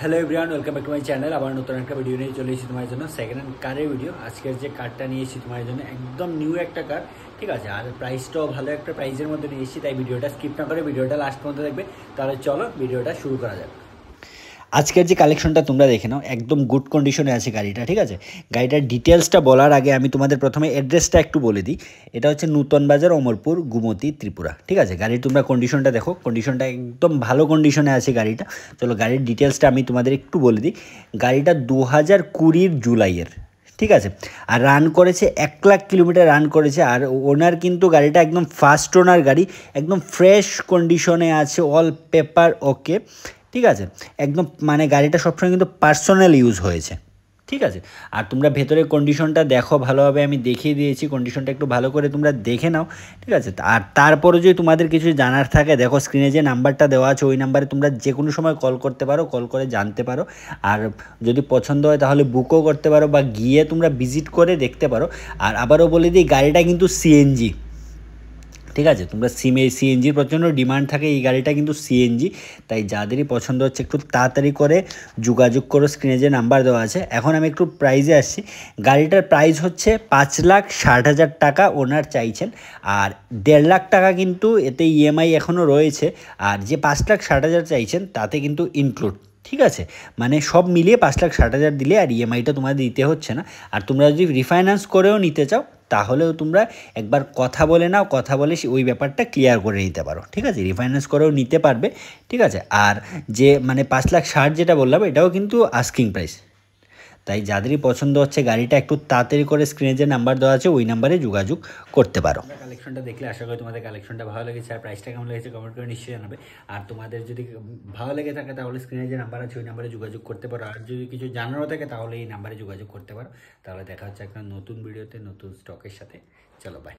Hello everyone, welcome back to my channel. আবার নতুন একটা ভিডিও নিয়ে চলে এসেছি তোমার জন্য, সেকেন্ড হ্যান্ড কারের ভিডিও। আজকের যে কারটা নিয়ে এসেছি তোমার জন্য একদম নিউ একটা কার, ঠিক আছে, আর প্রাইসটাও ভালো একটা প্রাইসের মধ্যে নিয়ে এসেছি। তাই ভিডিওটা স্কিপ না করে ভিডিওটা লাস্ট পর্যন্ত দেখবে। তাহলে চলো ভিডিওটা শুরু করা যাক। আজকের যে কালেকশনটা তোমরা দেখে নাও, একদম গুড কন্ডিশনে আছে গাড়িটা, ঠিক আছে। গাড়িটার ডিটেলসটা বলার আগে আমি তোমাদের প্রথমে অ্যাড্রেসটা একটু বলে দিই। এটা হচ্ছে নূতন বাজার, অমরপুর, গুমতি, ত্রিপুরা, ঠিক আছে। গাড়ির তোমরা কন্ডিশনটা দেখো, কন্ডিশনটা একদম ভালো কন্ডিশনে আছে গাড়িটা। চলো গাড়ির ডিটেলসটা আমি তোমাদের একটু বলে দিই। গাড়িটা 2020 জুলাইয়ের, ঠিক আছে। আর রান করেছে 1,00,000 কিলোমিটার রান করেছে। আর ওনার কিন্তু গাড়িটা একদম ফার্স্ট ওনার গাড়ি, একদম ফ্রেশ কন্ডিশনে আছে, অল পেপার ওকে, ঠিক আছে। একদম মানে গাড়িটা সবসময় কিন্তু পার্সোনাল ইউজ হয়েছে, ঠিক আছে। আর তোমরা ভেতরের কন্ডিশনটা দেখো ভালোভাবে, আমি দেখিয়ে দিয়েছি। কন্ডিশনটা একটু ভালো করে তোমরা দেখে নাও, ঠিক আছে। আর তারপরে যদি তোমাদের কিছু জানার থাকে, দেখো স্ক্রিনে যে নাম্বারটা দেওয়া আছে ওই নাম্বারে তোমরা যে কোনো সময় কল করতে পারো, কল করে জানতে পারো। আর যদি পছন্দ হয় তাহলে বুকও করতে পারো বা গিয়ে তোমরা ভিজিট করে দেখতে পারো। আর আবারও বলে দিই, গাড়িটা কিন্তু সিএনজি, ঠিক আছে। তোমরা সিএনজির প্রচণ্ড ডিমান্ড থাকে, এই গাড়িটা কিন্তু সিএনজি। তাই যাদেরই পছন্দ হচ্ছে একটু তাড়াতাড়ি করে যোগাযোগ করো, স্ক্রিনে যে নাম্বার দেওয়া আছে। এখন আমি একটু প্রাইজে আসছি। গাড়িটার প্রাইস হচ্ছে 5,60,000 টাকা ওনার চাইছেন। আর 1.5 লাখ টাকা কিন্তু এতে ইএমআই এখনও রয়েছে। আর যে 5,60,000 চাইছেন তাতে কিন্তু ইনক্লুড, ঠিক আছে। মানে সব মিলিয়ে 5,60,000 দিলে আর ইএমআইটা তোমাদের দিতে হচ্ছে না। আর তোমরা যদি রিফাইন্যান্স করেও নিতে চাও তাহলেও তোমরা একবার কথা বলে নাও, কথা বলে ওই ব্যাপারটা ক্লিয়ার করে নিতে পারো, ঠিক আছে। রিফাইন্যান্স করেও নিতে পারবে, ঠিক আছে। আর যে মানে 5,60,000 যেটা বললাম এটাও কিন্তু আস্কিং প্রাইস। তাই যাদেরই পছন্দ হচ্ছে গাড়িটা একটু তাড়াতাড়ি করে স্ক্রিনে যে নাম্বার দেওয়া আছে ওই নাম্বারে যোগাযোগ করতে পারো। কালেকশনটা দেখলে আশা করি তোমাদের কালেকশনটা ভালো লেগেছে। আর প্রাইসটা কেমন লেগেছে কমেন্ট করে নিশ্চয়ই জানাবে। আর তোমাদের যদি ভালো লেগে থাকে তাহলে স্ক্রিনে যে নাম্বার আছে ওই নাম্বারে যোগাযোগ করতে পারো। আর যদি কিছু জানারও থাকে তাহলে এই নাম্বারে যোগাযোগ করতে পারো। তাহলে দেখা হচ্ছে একটা নতুন ভিডিওতে নতুন স্টকের সাথে। চলো বাই।